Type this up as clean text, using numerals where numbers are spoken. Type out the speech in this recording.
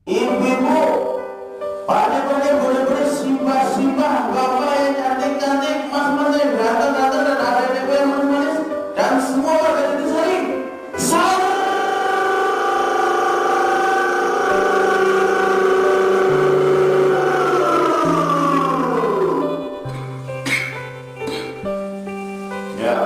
Ibu-ibu, pandai-pandai boleh-boleh simbah-simbah, bapak yang cantik-cantik, mas-mas yang ganteng-ganteng dan adik-adik yang manis-manis, dan semua warga Jatisari. Ya,